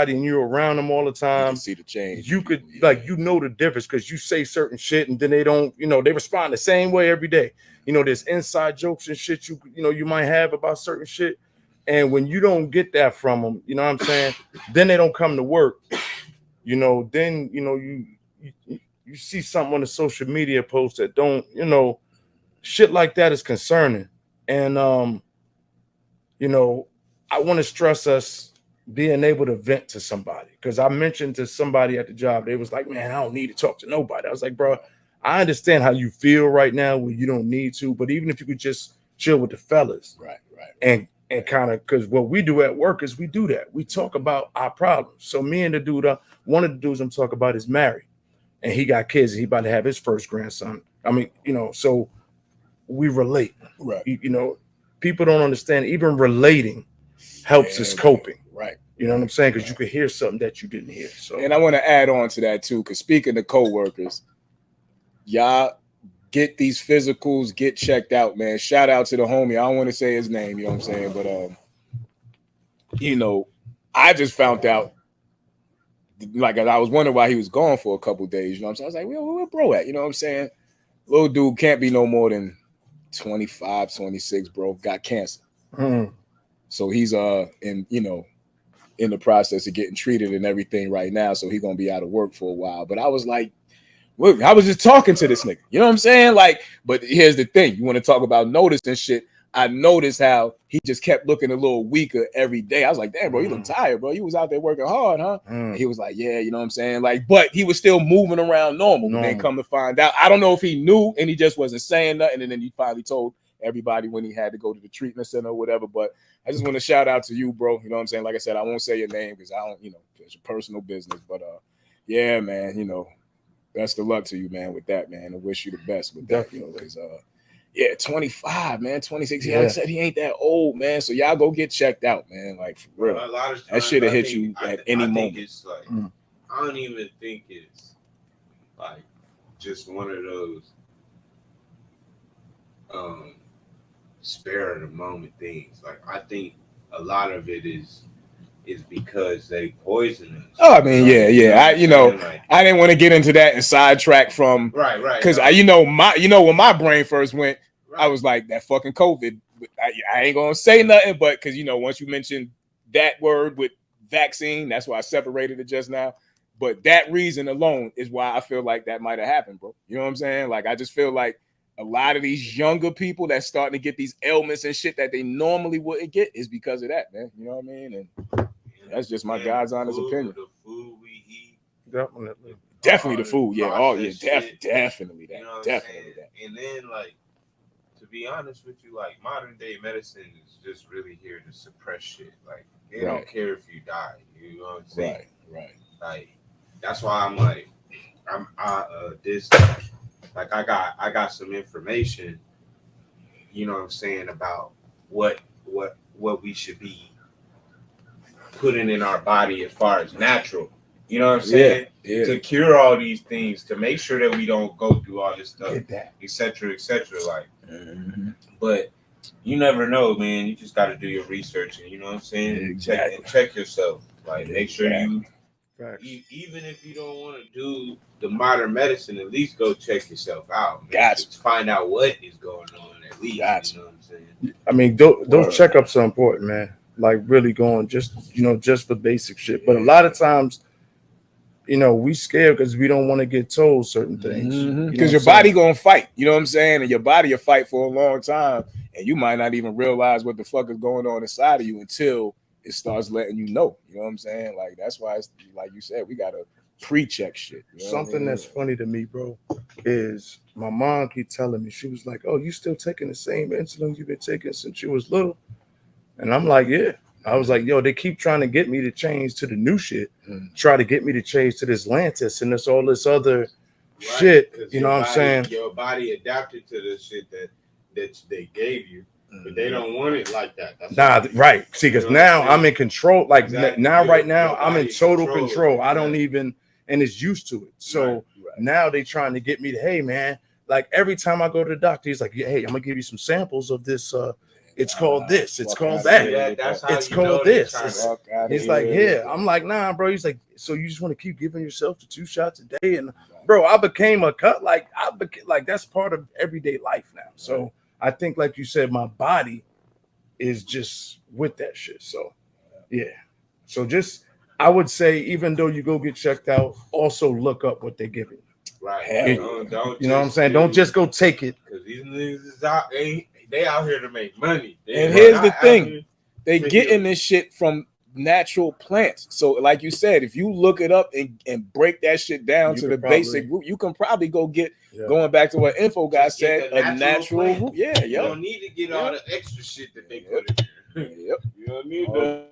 and you're around them all the You time, can see the change. you could you know the difference because you say certain shit and then they don't, they respond the same way every day. There's inside jokes and shit you might have about certain shit. And when you don't get that from them, you know what I'm saying? Then they don't come to work. Then you see something on the social media post that don't, shit like that is concerning. And I want to stress us being able to vent to somebody, because I mentioned to somebody at the job, they was like, man, I don't need to talk to nobody. I was like, bro, I understand how you feel right now where you don't need to, but even if you could just chill with the fellas, right. And kind of, because what we do at work is we do that. We talk about our problems. So me and the dude, one of the dudes I'm talking about is married, and he got kids, and he about to have his first grandson. I mean, so we relate. Right. People don't understand. Even relating helps us coping. Right. You know what I'm saying? Because you could hear something that you didn't hear. So, and I want to add on to that too, because speaking of coworkers, y'all get these physicals, get checked out, man. Shout out to the homie. I don't want to say his name, you know what I'm saying? But I just found out, like, I was wondering why he was gone for a couple of days, you know what I'm saying? I was like, where bro at? You know what I'm saying? Little dude can't be no more than 25, 26, bro. Got cancer. So he's in the process of getting treated and everything right now. So he's gonna be out of work for a while. But I was like, look, I was just talking to this nigga. You know what I'm saying? Like, but here's the thing. You want to talk about notice and shit. I noticed how he just kept looking a little weaker every day. I was like, damn, bro, you look tired, bro. You was out there working hard, huh? And he was like, yeah, you know what I'm saying? Like, but he was still moving around normal. Then come to find out, I don't know if he knew and he just wasn't saying nothing. And then he finally told everybody when he had to go to the treatment center or whatever. But I just want to shout out to you, bro. You know what I'm saying? Like I said, I won't say your name because I don't, it's your personal business. But yeah, man, best of luck to you, man, with that, man. I wish you the best with that, because 25, man, 26. Yeah. Like I said, he ain't that old, man. So y'all go get checked out, man. Like, for real. A lot of times, that should have hit you at any moment. It's like, I don't even think it's like just one of those spare of the moment things. Like, I think a lot of it is because they poison us. Oh, I mean, yeah. I didn't want to get into that and sidetrack from right. Because when my brain first went, I was like, that fucking COVID. I ain't gonna say nothing, but because once you mentioned that word with vaccine, that's why I separated it just now. But that reason alone is why I feel like that might have happened, bro. You know what I'm saying? Like, I just feel like a lot of these younger people that's starting to get these ailments and shit that they normally wouldn't get is because of that, man. You know what I mean? And that's just my God's honest opinion. The food we eat, definitely the food. Yeah, definitely that. You know definitely that. And then, like, to be honest with you, like, modern day medicine is just really here to suppress shit. Like, they don't care if you die. You know what I'm saying? Right. Like, that's why I'm like, I got some information, you know what I'm saying, about what we should be putting in our body as far as natural, you know what I'm saying, to cure all these things, to make sure that we don't go through all this stuff, etc. like. But you never know, man. You just got to do your research, and you know what I'm saying, check yourself, like, make sure you. Even if you don't want to do the modern medicine, at least go check yourself out. Just find out what is going on, at least. You know what I'm saying? I mean, those checkups are important, man. Like, really going just for basic shit. But a lot of times, we scared because we don't want to get told certain things. Because your body gonna fight. You know what I'm saying? And your body will fight for a long time, and you might not even realize what the fuck is going on inside of you until it starts letting you know. You know what I'm saying? Like, that's why it's like you said, we gotta pre-check shit. Something that's funny to me, bro, is my mom keep telling me, she was like, oh, you still taking the same insulin you've been taking since you was little? And I'm like, yeah. I was like, yo, they keep trying to get me to change to the new shit, try to get me to change to this Lantus and this all this other shit. You know what I'm saying? Your body adapted to the shit that they gave you. But they don't want it like that. Right. See, because now I'm in control. Like, right now, I'm in total control. I don't even, and it's used to it. So now they trying to get me to, hey, man, like, every time I go to the doctor, he's like, hey, I'm going to give you some samples of this It's called this. It's Fuck called outta that. here. Yeah, that's how It's you called know they this. trying It's- to- Fuck outta He's like, here. yeah. I'm like, nah, bro. He's like, so you just want to keep giving yourself the 2 shots a day? And bro, I became a cut. Like that's part of everyday life now. So I think, like you said, my body is just with that shit. So yeah. So just I would say, even though you go get checked out, also look up what they're giving you. Right. Hell Don't You know what I'm just saying? do- Don't just go take it. Cause these niggas is out, they out here to make money. And here's not the out thing. here They to getting heal. this shit from natural plants. So, like you said, if you look it up and break that shit down You to could the basic root, you can probably go get, Yeah. going back to what Info guy Just get said, the a natural plant. root. Yeah, You yep. don't need to get all the extra shit that they put in there. Yep. You don't need All the